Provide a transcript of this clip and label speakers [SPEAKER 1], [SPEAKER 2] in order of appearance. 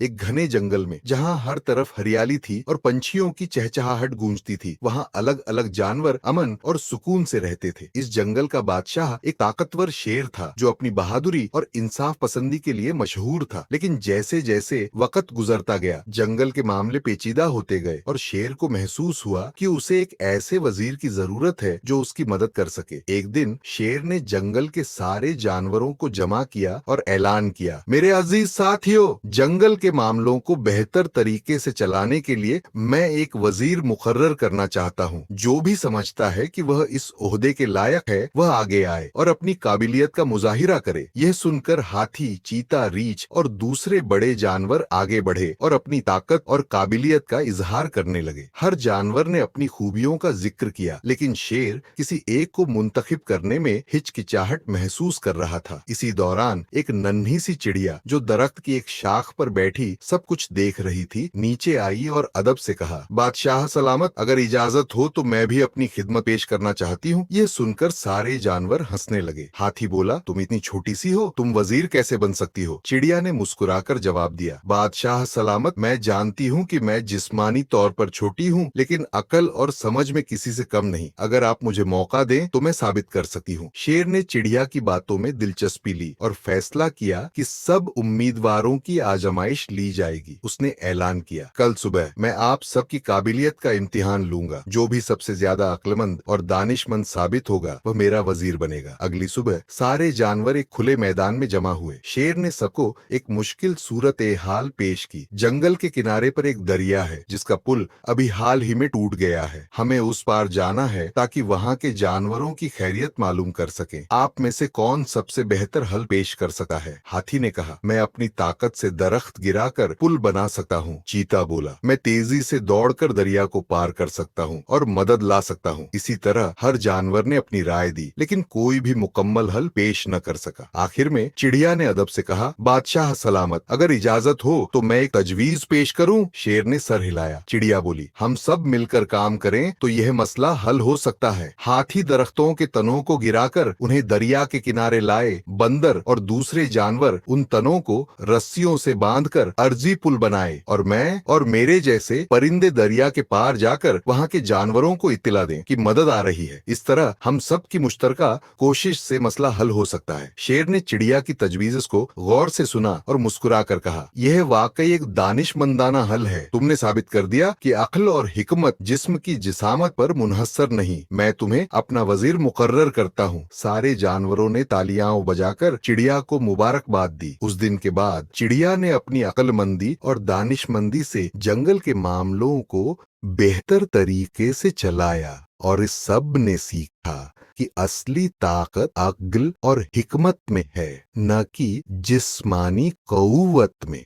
[SPEAKER 1] एक घने जंगल में, जहाँ हर तरफ हरियाली थी और पंछियों की चहचहाहट गूंजती थी, वहाँ अलग अलग जानवर अमन और सुकून से रहते थे। इस जंगल का बादशाह एक ताकतवर शेर था जो अपनी बहादुरी और इंसाफ पसंदी के लिए मशहूर था। लेकिन जैसे जैसे वक्त गुजरता गया, जंगल के मामले पेचीदा होते गए और शेर को महसूस हुआ कि उसे एक ऐसे वजीर की जरूरत है जो उसकी मदद कर सके। एक दिन शेर ने जंगल के सारे जानवरों को जमा किया और ऐलान किया, मेरे अजीज साथियों, जंगल के मामलों को बेहतर तरीके से चलाने के लिए मैं एक वजीर मुकर्रर करना चाहता हूँ। जो भी समझता है कि वह इस ओहदे के लायक है, वह आगे आए और अपनी काबिलियत का मुजाहिरा करे। यह सुनकर हाथी, चीता, रीछ और दूसरे बड़े जानवर आगे बढ़े और अपनी ताकत और काबिलियत का इजहार करने लगे। हर जानवर ने अपनी खूबियों का जिक्र किया, लेकिन शेर किसी एक को मुंतखब करने में हिचकिचाहट महसूस कर रहा था। इसी दौरान एक नन्ही सी चिड़िया जो दरख्त की एक शाख पर बैठी सब कुछ देख रही थी, नीचे आई और अदब से कहा, बादशाह सलामत, अगर इजाजत हो तो मैं भी अपनी खिदमत पेश करना चाहती हूँ। यह सुनकर सारे जानवर हंसने लगे। हाथी बोला, तुम इतनी छोटी सी हो, तुम वजीर कैसे बन सकती हो? चिड़िया ने मुस्कुराकर जवाब दिया, बादशाह सलामत, मैं जानती हूँ कि मैं जिस्मानी तौर पर छोटी हूँ, लेकिन अकल और समझ में किसी से कम नहीं। अगर आप मुझे मौका दें तो मैं साबित कर सकती हूँ। शेर ने चिड़िया की बातों में दिलचस्पी ली और फैसला किया कि सब उम्मीदवारों की आजमाइश ली जाएगी। उसने ऐलान किया, कल सुबह मैं आप सबकी काबिलियत का इम्तिहान लूंगा। जो भी सबसे ज्यादा अक्लमंद और दानिशमंद साबित होगा वह मेरा वजीर बनेगा। अगली सुबह सारे जानवर एक खुले मैदान में जमा हुए। शेर ने सबको एक मुश्किल सूरत हाल पेश की। जंगल के किनारे पर एक दरिया है जिसका पुल अभी हाल ही में टूट गया है। हमें उस पार जाना है ताकि वहाँ के जानवरों की खैरियत मालूम कर सके। आप में से कौन सबसे बेहतर हल पेश कर सकता है? हाथी ने कहा, मैं अपनी ताकत से दरख्त गिराकर पुल बना सकता हूँ। चीता बोला, मैं तेजी से दौड़कर दरिया को पार कर सकता हूँ और मदद ला सकता हूँ। इसी तरह हर जानवर ने अपनी राय दी, लेकिन कोई भी मुकम्मल हल पेश न कर सका। आखिर में चिड़िया ने अदब से कहा, बादशाह सलामत, अगर इजाजत हो तो मैं एक तजवीज पेश करूं? शेर ने सर हिलाया। चिड़िया बोली, हम सब मिलकर काम करें तो यह मसला हल हो सकता है। हाथी दरख्तों के तनों को गिराकर उन्हें दरिया के किनारे लाए। बंदर और दूसरे जानवर उन तनों को रस्सियों से बांधकर अर्जी पुल बनाए और मैं और मेरे जैसे परिंदे दरिया के पार जाकर वहाँ के जानवरों को इत्तला दें कि मदद आ रही है। इस तरह हम सब की मुश्तरका कोशिश से मसला हल हो सकता है। शेर ने चिड़िया की तजवीज़ को गौर से सुना और मुस्कुरा कर कहा, यह वाकई एक दानिशमंदाना हल है। तुमने साबित कर दिया कि अक्ल और हिकमत जिस्म की जिसामत पर मुनहसर नहीं। मैं तुम्हें अपना वजीर मुकर्रर करता हूँ। सारे जानवरों ने तालियां बजाकर चिड़िया को मुबारकबाद दी। उस दिन के बाद चिड़िया ने अपनी अक्लमंदी और दानिशमंदी से जंगल के मामलों को बेहतर तरीके से चलाया और इस सब ने सीखा कि असली ताकत अक्ल और हिकमत में है, न कि जिस्मानी क़ुव्वत में।